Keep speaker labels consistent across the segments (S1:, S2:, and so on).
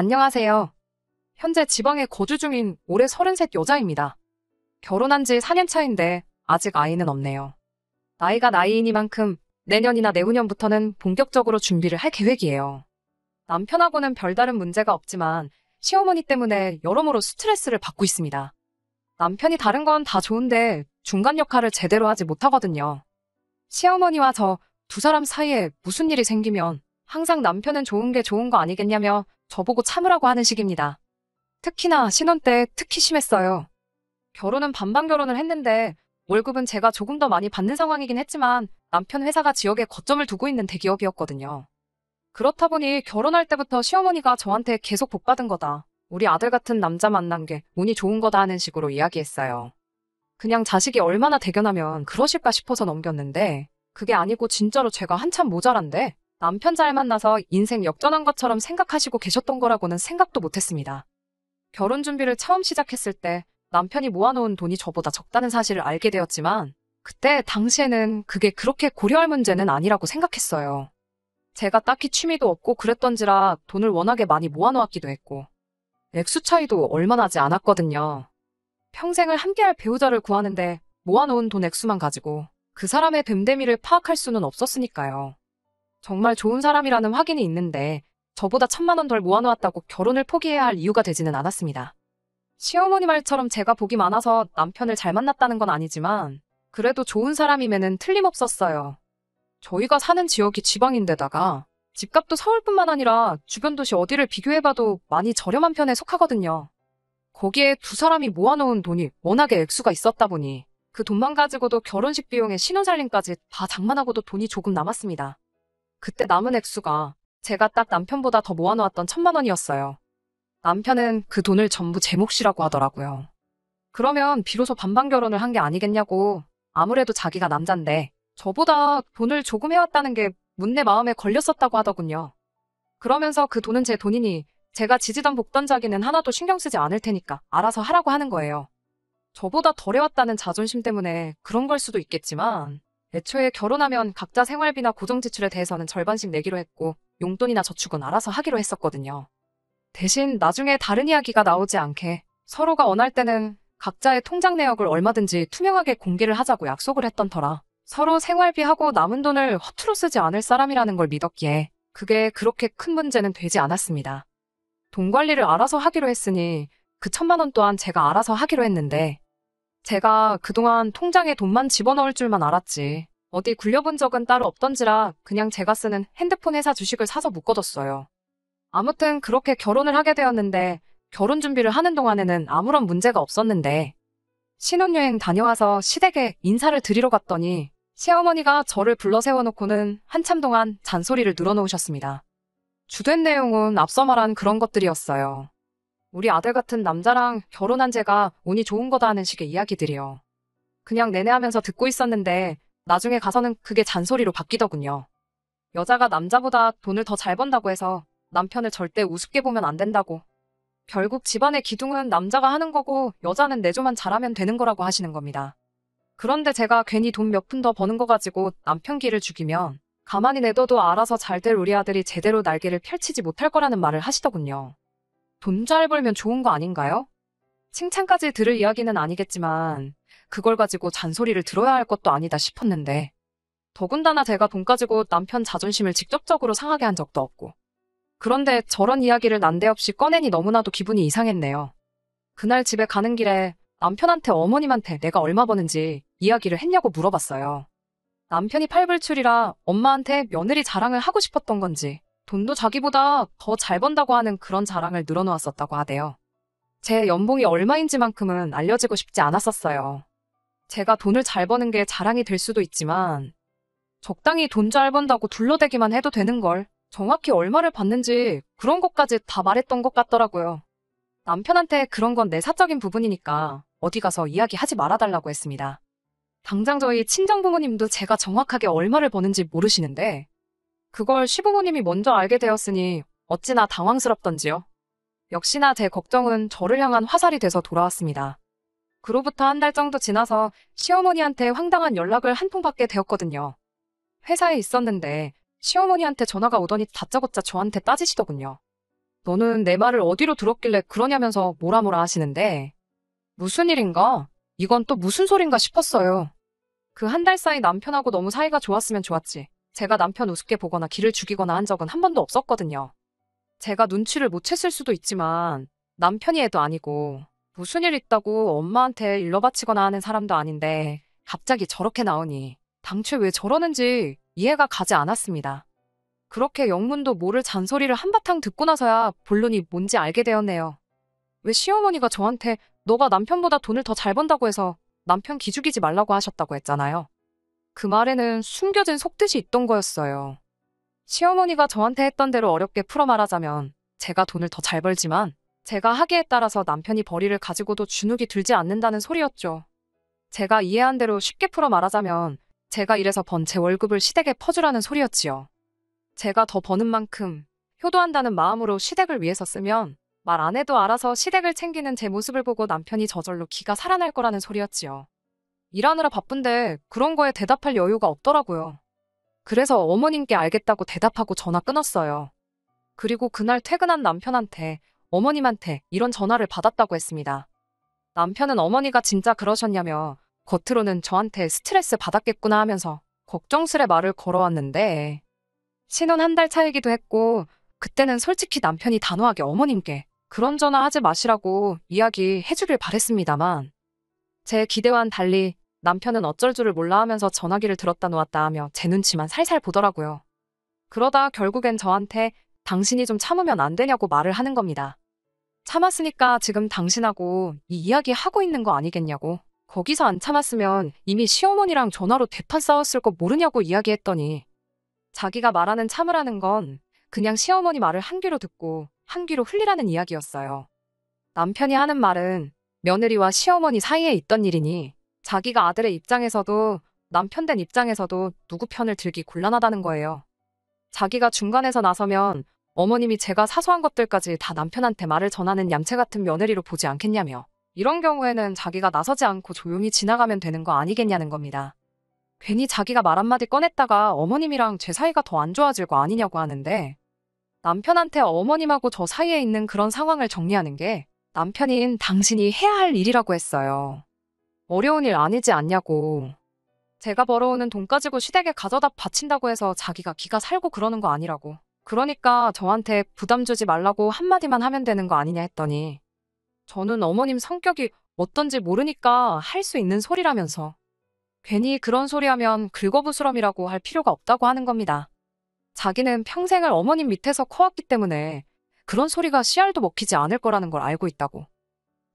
S1: 안녕하세요. 현재 지방에 거주 중인 올해 33 여자입니다. 결혼한 지 4년 차인데 아직 아이는 없네요. 나이가 나이이니만큼 내년이나 내후년부터는 본격적으로 준비를 할 계획이에요. 남편하고는 별다른 문제가 없지만 시어머니 때문에 여러모로 스트레스를 받고 있습니다. 남편이 다른 건 다 좋은데 중간 역할을 제대로 하지 못하거든요. 시어머니와 저 두 사람 사이에 무슨 일이 생기면 항상 남편은 좋은 게 좋은 거 아니겠냐며 저보고 참으라고 하는 식입니다. 특히나 신혼 때 특히 심했어요. 결혼은 반반 결혼을 했는데 월급은 제가 조금 더 많이 받는 상황이긴 했지만 남편 회사가 지역에 거점을 두고 있는 대기업이었거든요. 그렇다 보니 결혼할 때부터 시어머니가 저한테 계속 복 받은 거다. 우리 아들 같은 남자 만난 게 운이 좋은 거다 하는 식으로 이야기했어요. 그냥 자식이 얼마나 대견하면 그러실까 싶어서 넘겼는데 그게 아니고 진짜로 제가 한참 모자란데 남편 잘 만나서 인생 역전한 것처럼 생각하시고 계셨던 거라고는 생각도 못했습니다. 결혼 준비를 처음 시작했을 때 남편이 모아놓은 돈이 저보다 적다는 사실을 알게 되었지만 그때 당시에는 그게 그렇게 고려할 문제는 아니라고 생각했어요. 제가 딱히 취미도 없고 그랬던지라 돈을 워낙에 많이 모아놓았기도 했고 액수 차이도 얼마 나지 않았거든요. 평생을 함께할 배우자를 구하는데 모아놓은 돈 액수만 가지고 그 사람의 됨됨이를 파악할 수는 없었으니까요. 정말 좋은 사람이라는 확인이 있는데 저보다 1,000만 원 덜 모아놓았다고 결혼을 포기해야 할 이유가 되지는 않았습니다. 시어머니 말처럼 제가 복이 많아서 남편을 잘 만났다는 건 아니지만 그래도 좋은 사람임에는 틀림없었어요. 저희가 사는 지역이 지방인데다가 집값도 서울뿐만 아니라 주변 도시 어디를 비교해봐도 많이 저렴한 편에 속하거든요. 거기에 두 사람이 모아놓은 돈이 워낙에 액수가 있었다 보니 그 돈만 가지고도 결혼식 비용에 신혼살림까지 다 장만하고도 돈이 조금 남았습니다. 그때 남은 액수가 제가 딱 남편보다 더 모아놓았던 1,000만 원이었어요. 남편은 그 돈을 전부 제 몫이라고 하더라고요. 그러면 비로소 반반 결혼을 한 게 아니겠냐고. 아무래도 자기가 남잔데 저보다 돈을 조금 해왔다는 게 문내 마음에 걸렸었다고 하더군요. 그러면서 그 돈은 제 돈이니 제가 지지던 볶던 자기는 하나도 신경 쓰지 않을 테니까 알아서 하라고 하는 거예요. 저보다 덜 해왔다는 자존심 때문에 그런 걸 수도 있겠지만 애초에 결혼하면 각자 생활비나 고정지출에 대해서는 절반씩 내기로 했고 용돈이나 저축은 알아서 하기로 했었거든요. 대신 나중에 다른 이야기가 나오지 않게 서로가 원할 때는 각자의 통장 내역을 얼마든지 투명하게 공개를 하자고 약속을 했던 터라 서로 생활비하고 남은 돈을 허투루 쓰지 않을 사람이라는 걸 믿었기에 그게 그렇게 큰 문제는 되지 않았습니다. 돈 관리를 알아서 하기로 했으니 그 1,000만 원 또한 제가 알아서 하기로 했는데 제가 그동안 통장에 돈만 집어넣을 줄만 알았지 어디 굴려본 적은 따로 없던지라 그냥 제가 쓰는 핸드폰 회사 주식을 사서 묶어뒀어요. 아무튼 그렇게 결혼을 하게 되었는데 결혼 준비를 하는 동안에는 아무런 문제가 없었는데 신혼여행 다녀와서 시댁에 인사를 드리러 갔더니 시어머니가 저를 불러 세워놓고는 한참 동안 잔소리를 늘어놓으셨습니다. 주된 내용은 앞서 말한 그런 것들이었어요. 우리 아들 같은 남자랑 결혼한 제가 운이 좋은 거다 하는 식의 이야기들이요. 그냥 내내 하면서 듣고 있었는데 나중에 가서는 그게 잔소리로 바뀌더군요. 여자가 남자보다 돈을 더 잘 번다고 해서 남편을 절대 우습게 보면 안 된다고. 결국 집안의 기둥은 남자가 하는 거고 여자는 내조만 잘하면 되는 거라고 하시는 겁니다. 그런데 제가 괜히 돈 몇 푼 더 버는 거 가지고 남편 기를 죽이면 가만히 내둬도 알아서 잘 될 우리 아들이 제대로 날개를 펼치지 못할 거라는 말을 하시더군요. 돈 잘 벌면 좋은 거 아닌가요? 칭찬까지 들을 이야기는 아니겠지만 그걸 가지고 잔소리를 들어야 할 것도 아니다 싶었는데 더군다나 제가 돈 가지고 남편 자존심을 직접적으로 상하게 한 적도 없고 그런데 저런 이야기를 난데없이 꺼내니 너무나도 기분이 이상했네요. 그날 집에 가는 길에 남편한테 어머님한테 내가 얼마 버는지 이야기를 했냐고 물어봤어요. 남편이 팔불출이라 엄마한테 며느리 자랑을 하고 싶었던 건지 돈도 자기보다 더 잘 번다고 하는 그런 자랑을 늘어놓았었다고 하대요. 제 연봉이 얼마인지만큼은 알려지고 싶지 않았었어요. 제가 돈을 잘 버는 게 자랑이 될 수도 있지만 적당히 돈 잘 번다고 둘러대기만 해도 되는 걸 정확히 얼마를 받는지 그런 것까지 다 말했던 것 같더라고요. 남편한테 그런 건 내 사적인 부분이니까 어디 가서 이야기하지 말아달라고 했습니다. 당장 저희 친정부모님도 제가 정확하게 얼마를 버는지 모르시는데 그걸 시부모님이 먼저 알게 되었으니 어찌나 당황스럽던지요. 역시나 제 걱정은 저를 향한 화살이 돼서 돌아왔습니다. 그로부터 한 달 정도 지나서 시어머니한테 황당한 연락을 한 통 받게 되었거든요. 회사에 있었는데 시어머니한테 전화가 오더니 다짜고짜 저한테 따지시더군요. 너는 내 말을 어디로 들었길래 그러냐면서 뭐라 뭐라 하시는데 무슨 일인가? 이건 또 무슨 소린가 싶었어요. 그 한 달 사이 남편하고 너무 사이가 좋았으면 좋았지. 제가 남편 우습게 보거나 기를 죽이거나 한 적은 한 번도 없었거든요. 제가 눈치를 못 챘을 수도 있지만 남편이 애도 아니고 무슨 일 있다고 엄마한테 일러 바치거나 하는 사람도 아닌데 갑자기 저렇게 나오니 당최 왜 저러는지 이해가 가지 않았습니다. 그렇게 영문도 모를 잔소리를 한바탕 듣고 나서야 본론이 뭔지 알게 되었네요. 왜 시어머니가 저한테 너가 남편보다 돈을 더 잘 번다고 해서 남편 기죽이지 말라고 하셨다고 했잖아요. 그 말에는 숨겨진 속뜻이 있던 거였어요. 시어머니가 저한테 했던 대로 어렵게 풀어 말하자면 제가 돈을 더 잘 벌지만 제가 하기에 따라서 남편이 벌이를 가지고도 주눅이 들지 않는다는 소리였죠. 제가 이해한 대로 쉽게 풀어 말하자면 제가 일해서 번 제 월급을 시댁에 퍼주라는 소리였지요. 제가 더 버는 만큼 효도한다는 마음으로 시댁을 위해서 쓰면 말 안 해도 알아서 시댁을 챙기는 제 모습을 보고 남편이 저절로 기가 살아날 거라는 소리였지요. 일하느라 바쁜데 그런 거에 대답할 여유가 없더라고요. 그래서 어머님께 알겠다고 대답하고 전화 끊었어요. 그리고 그날 퇴근한 남편한테 어머님한테 이런 전화를 받았다고 했습니다. 남편은 어머니가 진짜 그러셨냐며 겉으로는 저한테 스트레스 받았겠구나 하면서 걱정스레 말을 걸어왔는데 신혼 한 달 차이기도 했고 그때는 솔직히 남편이 단호하게 어머님께 그런 전화 하지 마시라고 이야기해주길 바랬습니다만 제 기대와는 달리 남편은 어쩔 줄을 몰라 하면서 전화기를 들었다 놓았다 하며 제 눈치만 살살 보더라고요. 그러다 결국엔 저한테 당신이 좀 참으면 안 되냐고 말을 하는 겁니다. 참았으니까 지금 당신하고 이 이야기 하고 있는 거 아니겠냐고. 거기서 안 참았으면 이미 시어머니랑 전화로 대판 싸웠을 거 모르냐고 이야기했더니 자기가 말하는 참으라는 건 그냥 시어머니 말을 한 귀로 듣고 한 귀로 흘리라는 이야기였어요. 남편이 하는 말은 며느리와 시어머니 사이에 있던 일이니 자기가 아들의 입장에서도 남편 된 입장에서도 누구 편을 들기 곤란하다는 거예요. 자기가 중간에서 나서면 어머님이 제가 사소한 것들까지 다 남편한테 말을 전하는 얌체 같은 며느리로 보지 않겠냐며 이런 경우에는 자기가 나서지 않고 조용히 지나가면 되는 거 아니겠냐는 겁니다. 괜히 자기가 말 한마디 꺼냈다가 어머님이랑 제 사이가 더 안 좋아질 거 아니냐고 하는데 남편한테 어머님하고 저 사이에 있는 그런 상황을 정리하는 게 남편인 당신이 해야 할 일이라고 했어요. 어려운 일 아니지 않냐고. 제가 벌어오는 돈 가지고 시댁에 가져다 바친다고 해서 자기가 기가 살고 그러는 거 아니라고. 그러니까 저한테 부담 주지 말라고 한마디만 하면 되는 거 아니냐 했더니 저는 어머님 성격이 어떤지 모르니까 할 수 있는 소리라면서 괜히 그런 소리 하면 긁어부스럼이라고 할 필요가 없다고 하는 겁니다. 자기는 평생을 어머님 밑에서 커왔기 때문에 그런 소리가 씨알도 먹히지 않을 거라는 걸 알고 있다고.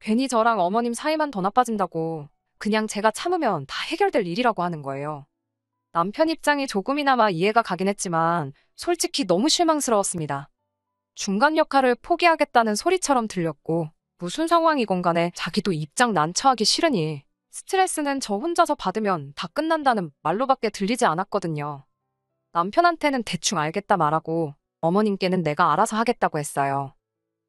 S1: 괜히 저랑 어머님 사이만 더 나빠진다고 그냥 제가 참으면 다 해결될 일이라고 하는 거예요. 남편 입장이 조금이나마 이해가 가긴 했지만 솔직히 너무 실망스러웠습니다. 중간 역할을 포기하겠다는 소리처럼 들렸고 무슨 상황이건 간에 자기도 입장 난처하기 싫으니 스트레스는 저 혼자서 받으면 다 끝난다는 말로밖에 들리지 않았거든요. 남편한테는 대충 알겠다 말하고 어머님께는 내가 알아서 하겠다고 했어요.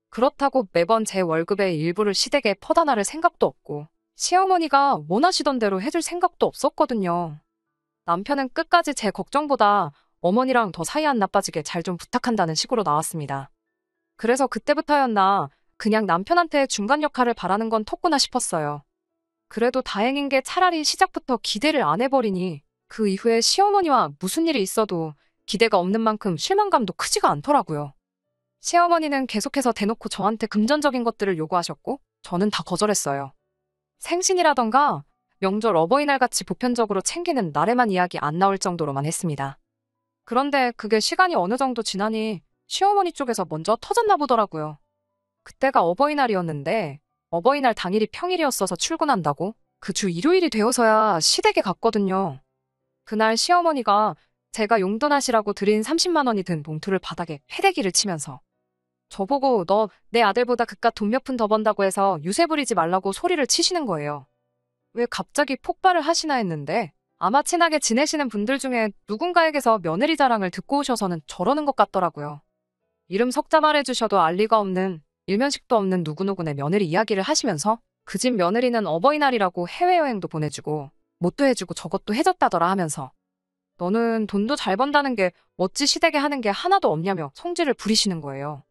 S1: 그렇다고 매번 제 월급의 일부를 시댁에 퍼다 나를 생각도 없고 시어머니가 원하시던 대로 해줄 생각도 없었거든요. 남편은 끝까지 제 걱정보다 어머니랑 더 사이 안 나빠지게 잘 좀 부탁한다는 식으로 나왔습니다. 그래서 그때부터였나 그냥 남편한테 중간 역할을 바라는 건 텄구나 싶었어요. 그래도 다행인 게 차라리 시작부터 기대를 안 해버리니 그 이후에 시어머니와 무슨 일이 있어도 기대가 없는 만큼 실망감도 크지가 않더라고요. 시어머니는 계속해서 대놓고 저한테 금전적인 것들을 요구하셨고 저는 다 거절했어요. 생신이라던가 명절 어버이날 같이 보편적으로 챙기는 날에만 이야기 안 나올 정도로만 했습니다. 그런데 그게 시간이 어느 정도 지나니 시어머니 쪽에서 먼저 터졌나 보더라고요. 그때가 어버이날이었는데 어버이날 당일이 평일이었어서 출근한다고 그 주 일요일이 되어서야 시댁에 갔거든요. 그날 시어머니가 제가 용돈하시라고 드린 30만 원이 든 봉투를 바닥에 패대기를 치면서 저보고 너 내 아들보다 그깟 돈 몇 푼 더 번다고 해서 유세 부리지 말라고 소리를 치시는 거예요. 왜 갑자기 폭발을 하시나 했는데 아마 친하게 지내시는 분들 중에 누군가에게서 며느리 자랑을 듣고 오셔서는 저러는 것 같더라고요. 이름 석자 말해주셔도 알 리가 없는 일면식도 없는 누구누구네 며느리 이야기를 하시면서 그 집 며느리는 어버이날이라고 해외여행도 보내주고 뭣도 해주고 저것도 해줬다더라 하면서 너는 돈도 잘 번다는 게 어찌 시댁에 하는 게 하나도 없냐며 성질을 부리시는 거예요.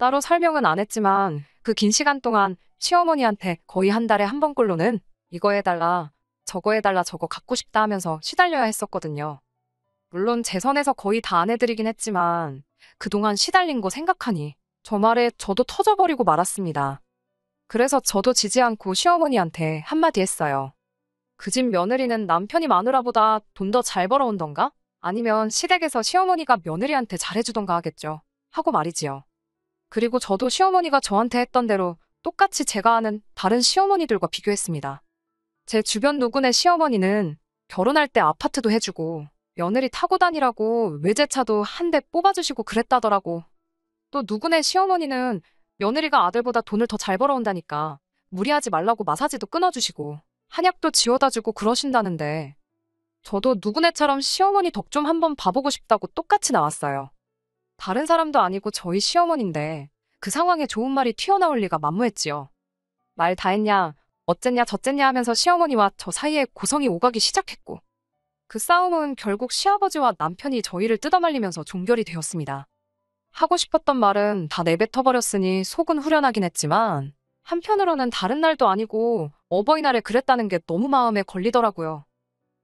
S1: 따로 설명은 안 했지만 그 긴 시간 동안 시어머니한테 거의 한 달에 한 번꼴로는 이거 해달라, 저거 해달라, 저거 갖고 싶다 하면서 시달려야 했었거든요. 물론 제 선에서 거의 다 안 해드리긴 했지만 그동안 시달린 거 생각하니 저 말에 저도 터져버리고 말았습니다. 그래서 저도 지지 않고 시어머니한테 한마디 했어요. 그 집 며느리는 남편이 마누라보다 돈 더 잘 벌어온던가? 아니면 시댁에서 시어머니가 며느리한테 잘해주던가 하겠죠. 하고 말이지요. 그리고 저도 시어머니가 저한테 했던 대로 똑같이 제가 아는 다른 시어머니들과 비교했습니다. 제 주변 누구네 시어머니는 결혼할 때 아파트도 해주고 며느리 타고 다니라고 외제차도 한 대 뽑아주시고 그랬다더라고. 또 누구네 시어머니는 며느리가 아들보다 돈을 더 잘 벌어온다니까 무리하지 말라고 마사지도 끊어주시고 한약도 지워다주고 그러신다는데 저도 누구네처럼 시어머니 덕 좀 한번 봐보고 싶다고 똑같이 나왔어요. 다른 사람도 아니고 저희 시어머니인데 그 상황에 좋은 말이 튀어나올 리가 만무했지요. 말 다 했냐, 어쨌냐 저쨌냐 하면서 시어머니와 저 사이에 고성이 오가기 시작했고 그 싸움은 결국 시아버지와 남편이 저희를 뜯어말리면서 종결이 되었습니다. 하고 싶었던 말은 다 내뱉어버렸으니 속은 후련하긴 했지만 한편으로는 다른 날도 아니고 어버이날에 그랬다는 게 너무 마음에 걸리더라고요.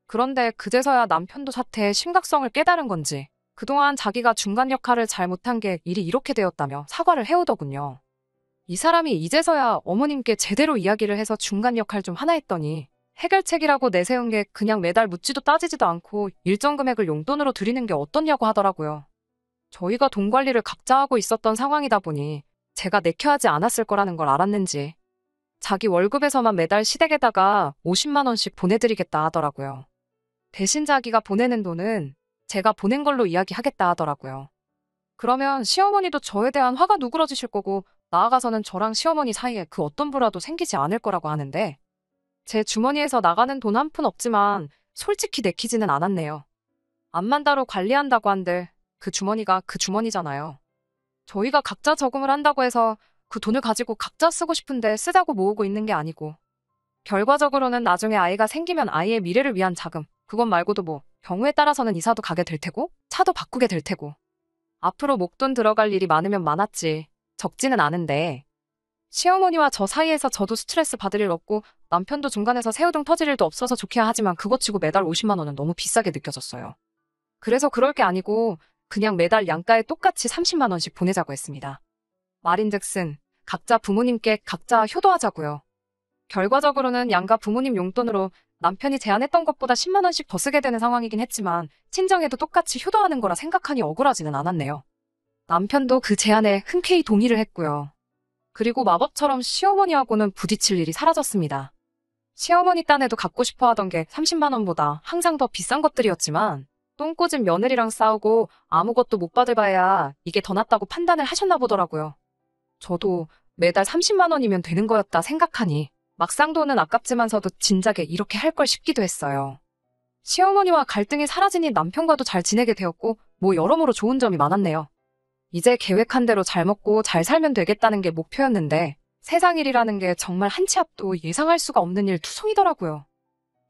S1: 그런데 그제서야 남편도 사태의 심각성을 깨달은 건지 그동안 자기가 중간 역할을 잘 못한 게 일이 이렇게 되었다며 사과를 해오더군요. 이 사람이 이제서야 어머님께 제대로 이야기를 해서 중간 역할 좀 하나 했더니 해결책이라고 내세운 게 그냥 매달 묻지도 따지지도 않고 일정 금액을 용돈으로 드리는 게 어떻냐고 하더라고요. 저희가 돈 관리를 각자 하고 있었던 상황이다 보니 제가 내켜하지 않았을 거라는 걸 알았는지 자기 월급에서만 매달 시댁에다가 50만 원씩 보내드리겠다 하더라고요. 대신 자기가 보내는 돈은 제가 보낸 걸로 이야기하겠다 하더라고요. 그러면 시어머니도 저에 대한 화가 누그러지실 거고 나아가서는 저랑 시어머니 사이에 그 어떤 부라도 생기지 않을 거라고 하는데 제 주머니에서 나가는 돈 한 푼 없지만 솔직히 내키지는 않았네요. 암만 따로 관리한다고 한들 그 주머니가 그 주머니잖아요. 저희가 각자 저금을 한다고 해서 그 돈을 가지고 각자 쓰고 싶은데 쓰자고 모으고 있는 게 아니고 결과적으로는 나중에 아이가 생기면 아이의 미래를 위한 자금, 그것 말고도 뭐 경우에 따라서는 이사도 가게 될 테고 차도 바꾸게 될 테고 앞으로 목돈 들어갈 일이 많으면 많았지 적지는 않은데 시어머니와 저 사이에서 저도 스트레스 받을 일 없고 남편도 중간에서 새우등 터질 일도 없어서 좋게야 하지만 그것 치고 매달 50만 원은 너무 비싸게 느껴졌어요. 그래서 그럴 게 아니고 그냥 매달 양가에 똑같이 30만 원씩 보내자고 했습니다. 말인즉슨 각자 부모님께 각자 효도하자고요. 결과적으로는 양가 부모님 용돈으로 남편이 제안했던 것보다 10만 원씩 더 쓰게 되는 상황이긴 했지만 친정에도 똑같이 효도하는 거라 생각하니 억울하지는 않았네요. 남편도 그 제안에 흔쾌히 동의를 했고요. 그리고 마법처럼 시어머니하고는 부딪힐 일이 사라졌습니다. 시어머니 딴에도 갖고 싶어 하던 게 30만 원보다 항상 더 비싼 것들이었지만 똥꼬집 며느리랑 싸우고 아무것도 못 받을 바에야 이게 더 낫다고 판단을 하셨나 보더라고요. 저도 매달 30만 원이면 되는 거였다 생각하니 막상 돈은 아깝지만서도 진작에 이렇게 할 걸 싶기도 했어요. 시어머니와 갈등이 사라지니 남편과도 잘 지내게 되었고 뭐 여러모로 좋은 점이 많았네요. 이제 계획한 대로 잘 먹고 잘 살면 되겠다는 게 목표였는데 세상 일이라는 게 정말 한 치 앞도 예상할 수가 없는 일 투성이더라고요.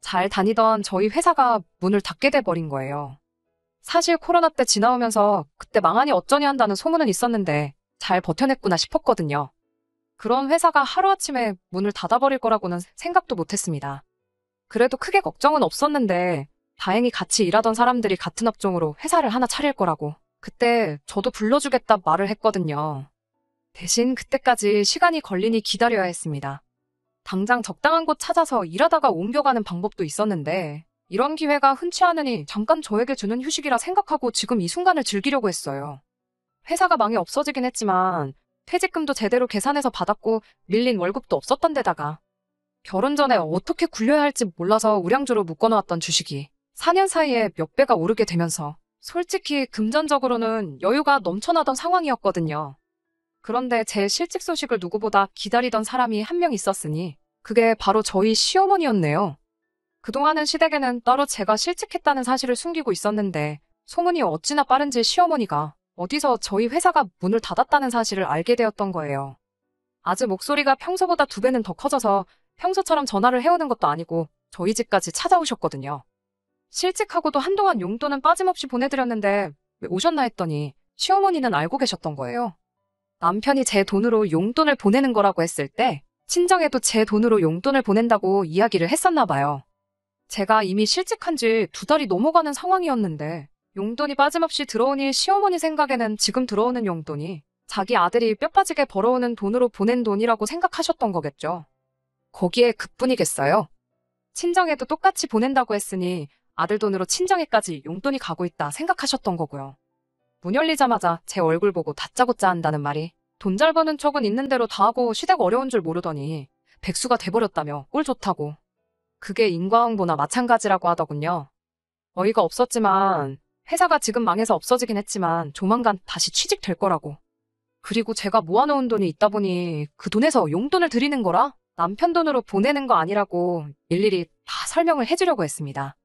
S1: 잘 다니던 저희 회사가 문을 닫게 돼버린 거예요. 사실 코로나 때 지나오면서 그때 망하니 어쩌니 한다는 소문은 있었는데 잘 버텨냈구나 싶었거든요. 그런 회사가 하루아침에 문을 닫아버릴 거라고는 생각도 못했습니다. 그래도 크게 걱정은 없었는데 다행히 같이 일하던 사람들이 같은 업종으로 회사를 하나 차릴 거라고 그때 저도 불러주겠다 말을 했거든요. 대신 그때까지 시간이 걸리니 기다려야 했습니다. 당장 적당한 곳 찾아서 일하다가 옮겨가는 방법도 있었는데 이런 기회가 흔치 않으니 잠깐 저에게 주는 휴식이라 생각하고 지금 이 순간을 즐기려고 했어요. 회사가 망해 없어지긴 했지만 퇴직금도 제대로 계산해서 받았고 밀린 월급도 없었던 데다가 결혼 전에 어떻게 굴려야 할지 몰라서 우량주로 묶어놓았던 주식이 4년 사이에 몇 배가 오르게 되면서 솔직히 금전적으로는 여유가 넘쳐나던 상황이었거든요. 그런데 제 실직 소식을 누구보다 기다리던 사람이 한 명 있었으니 그게 바로 저희 시어머니였네요. 그동안은 시댁에는 따로 제가 실직했다는 사실을 숨기고 있었는데 소문이 어찌나 빠른지 시어머니가 어디서 저희 회사가 문을 닫았다는 사실을 알게 되었던 거예요. 아주 목소리가 평소보다 2배는 더 커져서 평소처럼 전화를 해오는 것도 아니고 저희 집까지 찾아오셨거든요. 실직하고도 한동안 용돈은 빠짐없이 보내드렸는데 왜 오셨나 했더니 시어머니는 알고 계셨던 거예요. 남편이 제 돈으로 용돈을 보내는 거라고 했을 때 친정에도 제 돈으로 용돈을 보낸다고 이야기를 했었나 봐요. 제가 이미 실직한 지 2달이 넘어가는 상황이었는데 용돈이 빠짐없이 들어오니 시어머니 생각에는 지금 들어오는 용돈이 자기 아들이 뼈 빠지게 벌어오는 돈으로 보낸 돈이라고 생각하셨던 거겠죠. 거기에 그뿐이겠어요. 친정에도 똑같이 보낸다고 했으니 아들 돈으로 친정에까지 용돈이 가고 있다 생각하셨던 거고요. 문 열리자마자 제 얼굴 보고 다짜고짜 한다는 말이 돈 잘 버는 척은 있는 대로 다 하고 시댁 어려운 줄 모르더니 백수가 돼버렸다며 꼴 좋다고. 그게 인과응보나 마찬가지라고 하더군요. 어이가 없었지만 회사가 지금 망해서 없어지긴 했지만 조만간 다시 취직될 거라고. 그리고 제가 모아놓은 돈이 있다 보니 그 돈에서 용돈을 드리는 거라 남편 돈으로 보내는 거 아니라고 일일이 다 설명을 해주려고 했습니다.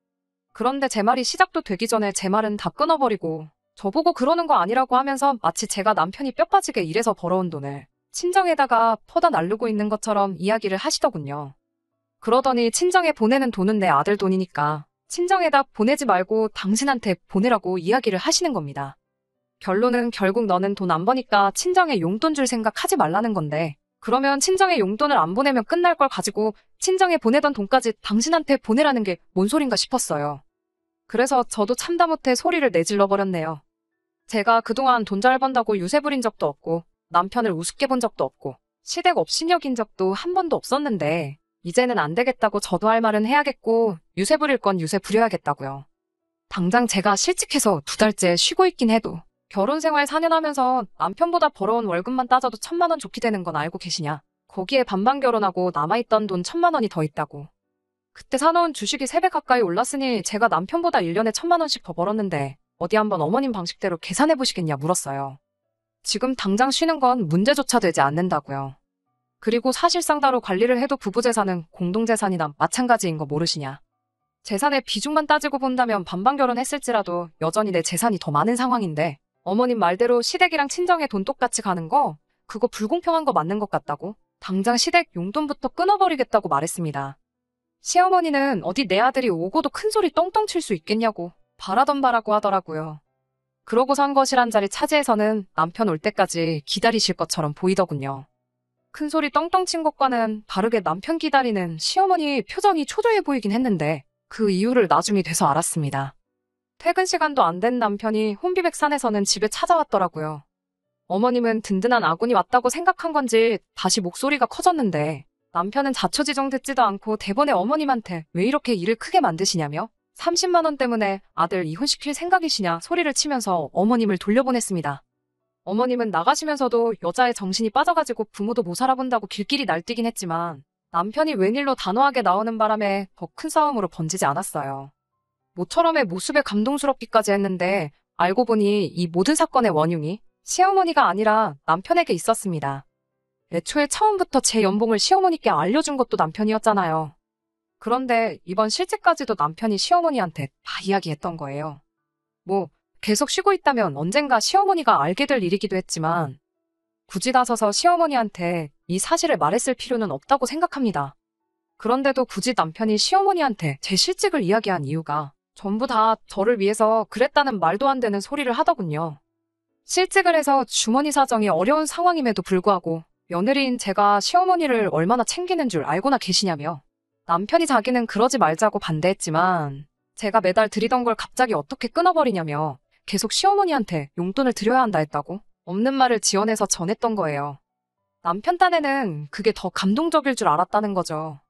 S1: 그런데 제 말이 시작도 되기 전에 제 말은 다 끊어버리고 저보고 그러는 거 아니라고 하면서 마치 제가 남편이 뼈 빠지게 일해서 벌어온 돈을 친정에다가 퍼다 날르고 있는 것처럼 이야기를 하시더군요. 그러더니 친정에 보내는 돈은 내 아들 돈이니까 친정에다 보내지 말고 당신한테 보내라고 이야기를 하시는 겁니다. 결론은 결국 너는 돈 안 버니까 친정에 용돈 줄 생각 하지 말라는 건데 그러면 친정에 용돈을 안 보내면 끝날 걸 가지고 친정에 보내던 돈까지 당신한테 보내라는 게 뭔 소린가 싶었어요. 그래서 저도 참다 못해 소리를 내질러 버렸네요. 제가 그동안 돈 잘 번다고 유세 부린 적도 없고 남편을 우습게 본 적도 없고 시댁 업신 여긴 적도 한 번도 없었는데 이제는 안 되겠다고 저도 할 말은 해야겠고 유세 부릴 건 유세 부려야겠다고요. 당장 제가 실직해서 2달째 쉬고 있긴 해도 결혼 생활 4년 하면서 남편보다 벌어온 월급만 따져도 1,000만 원 좋게 되는 건 알고 계시냐? 거기에 반반 결혼하고 남아있던 돈 1,000만 원이 더 있다고. 그때 사놓은 주식이 3배 가까이 올랐으니 제가 남편보다 1년에 1,000만 원씩 더 벌었는데 어디 한번 어머님 방식대로 계산해보시겠냐 물었어요. 지금 당장 쉬는 건 문제조차 되지 않는다고요. 그리고 사실상 따로 관리를 해도 부부재산은 공동재산이나 마찬가지인 거 모르시냐. 재산의 비중만 따지고 본다면 반반 결혼했을지라도 여전히 내 재산이 더 많은 상황인데 어머님 말대로 시댁이랑 친정에 돈 똑같이 가는 거 그거 불공평한 거 맞는 것 같다고 당장 시댁 용돈부터 끊어버리겠다고 말했습니다. 시어머니는 어디 내 아들이 오고도 큰소리 똥똥 칠 수 있겠냐고 바라던 바라고 하더라고요. 그러고 산 것이란 자리 차지해서는 남편 올 때까지 기다리실 것처럼 보이더군요. 큰소리 똥똥 친 것과는 다르게 남편 기다리는 시어머니 표정이 초조해 보이긴 했는데 그 이유를 나중이 돼서 알았습니다. 퇴근 시간도 안 된 남편이 혼비백산에서는 집에 찾아왔더라고요. 어머님은 든든한 아군이 왔다고 생각한 건지 다시 목소리가 커졌는데 남편은 자초지종 듣지도 않고 대번에 어머님한테 왜 이렇게 일을 크게 만드시냐며 30만 원 때문에 아들 이혼시킬 생각이시냐 소리를 치면서 어머님을 돌려보냈습니다. 어머님은 나가시면서도 여자의 정신이 빠져가지고 부모도 못 살아본다고 길길이 날뛰긴 했지만 남편이 웬일로 단호하게 나오는 바람에 더 큰 싸움으로 번지지 않았어요. 모처럼의 모습에 감동스럽기까지 했는데 알고 보니 이 모든 사건의 원흉이 시어머니가 아니라 남편에게 있었습니다. 애초에 처음부터 제 연봉을 시어머니께 알려준 것도 남편이었잖아요. 그런데 이번 실직까지도 남편이 시어머니한테 다 이야기했던 거예요. 뭐 계속 쉬고 있다면 언젠가 시어머니가 알게 될 일이기도 했지만 굳이 나서서 시어머니한테 이 사실을 말했을 필요는 없다고 생각합니다. 그런데도 굳이 남편이 시어머니한테 제 실직을 이야기한 이유가 전부 다 저를 위해서 그랬다는 말도 안 되는 소리를 하더군요. 실직을 해서 주머니 사정이 어려운 상황임에도 불구하고 며느리인 제가 시어머니를 얼마나 챙기는 줄 알고나 계시냐며 남편이 자기는 그러지 말자고 반대했지만 제가 매달 드리던 걸 갑자기 어떻게 끊어버리냐며 계속 시어머니한테 용돈을 드려야 한다 했다고 없는 말을 지어내서 전했던 거예요. 남편 딴에는 그게 더 감동적일 줄 알았다는 거죠.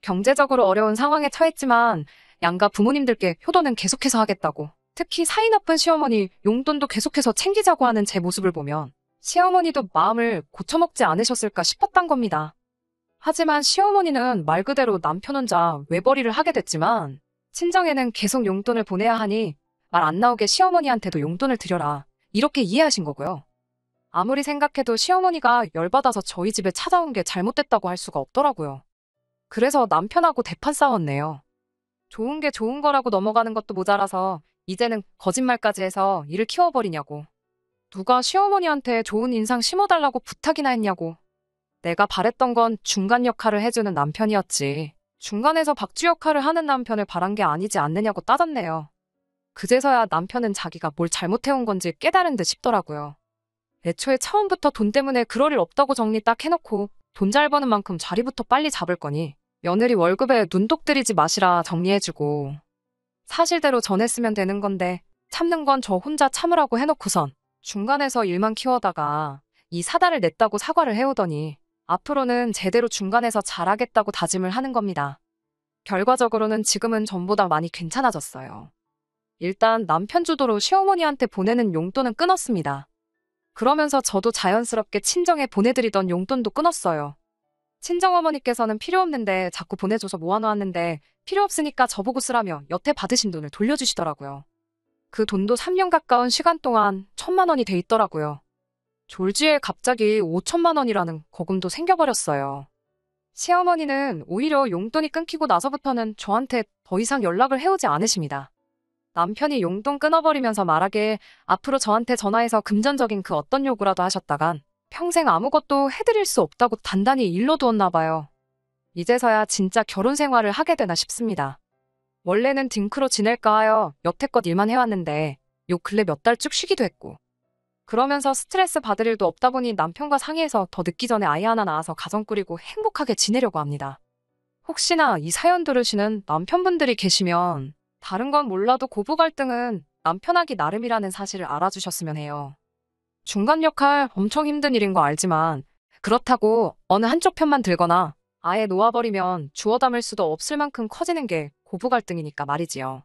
S1: 경제적으로 어려운 상황에 처했지만 양가 부모님들께 효도는 계속해서 하겠다고 특히 사이 나쁜 시어머니 용돈도 계속해서 챙기자고 하는 제 모습을 보면 시어머니도 마음을 고쳐먹지 않으셨을까 싶었단 겁니다. 하지만 시어머니는 말 그대로 남편 혼자 외벌이를 하게 됐지만 친정에는 계속 용돈을 보내야 하니 말 안 나오게 시어머니한테도 용돈을 드려라 이렇게 이해하신 거고요. 아무리 생각해도 시어머니가 열받아서 저희 집에 찾아온 게 잘못됐다고 할 수가 없더라고요. 그래서 남편하고 대판 싸웠네요. 좋은 게 좋은 거라고 넘어가는 것도 모자라서 이제는 거짓말까지 해서 일을 키워버리냐고. 누가 시어머니한테 좋은 인상 심어달라고 부탁이나 했냐고. 내가 바랬던 건 중간 역할을 해주는 남편이었지. 중간에서 박쥐 역할을 하는 남편을 바란 게 아니지 않느냐고 따졌네요. 그제서야 남편은 자기가 뭘 잘못해온 건지 깨달은 듯 싶더라고요. 애초에 처음부터 돈 때문에 그럴 일 없다고 정리 딱 해놓고 돈 잘 버는 만큼 자리부터 빨리 잡을 거니 며느리 월급에 눈독 들이지 마시라 정리해주고 사실대로 전했으면 되는 건데 참는 건 저 혼자 참으라고 해놓고선 중간에서 일만 키워다가 이 사달을 냈다고 사과를 해오더니 앞으로는 제대로 중간에서 잘하겠다고 다짐을 하는 겁니다. 결과적으로는 지금은 전보다 많이 괜찮아졌어요. 일단 남편 주도로 시어머니한테 보내는 용돈은 끊었습니다. 그러면서 저도 자연스럽게 친정에 보내드리던 용돈도 끊었어요. 친정어머니께서는 필요 없는데 자꾸 보내줘서 모아놓았는데 필요 없으니까 저보고 쓰라며 여태 받으신 돈을 돌려주시더라고요. 그 돈도 3년 가까운 시간 동안 1,000만 원이 돼 있더라고요. 졸지에 갑자기 5천만 원이라는 거금도 생겨버렸어요. 시어머니는 오히려 용돈이 끊기고 나서부터는 저한테 더 이상 연락을 해오지 않으십니다. 남편이 용돈 끊어버리면서 말하길 앞으로 저한테 전화해서 금전적인 그 어떤 요구라도 하셨다간 평생 아무것도 해드릴 수 없다고 단단히 일러두었나 봐요. 이제서야 진짜 결혼 생활을 하게 되나 싶습니다. 원래는 딩크로 지낼까 하여 여태껏 일만 해왔는데 요 근래 몇 달 쭉 쉬기도 했고 그러면서 스트레스 받을 일도 없다 보니 남편과 상의해서 더 늦기 전에 아이 하나 낳아서 가정 꾸리고 행복하게 지내려고 합니다. 혹시나 이 사연 들으시는 남편분들이 계시면 다른 건 몰라도 고부 갈등은 남편하기 나름이라는 사실을 알아주셨으면 해요. 중간 역할 엄청 힘든 일인 거 알지만 그렇다고 어느 한쪽 편만 들거나 아예 놓아버리면 주워 담을 수도 없을 만큼 커지는 게 고부 갈등이니까 말이지요.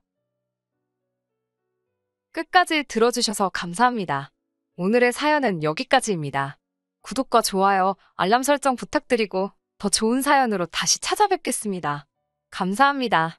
S1: 끝까지 들어주셔서 감사합니다. 오늘의 사연은 여기까지입니다. 구독과 좋아요, 알람 설정 부탁드리고 더 좋은 사연으로 다시 찾아뵙겠습니다. 감사합니다.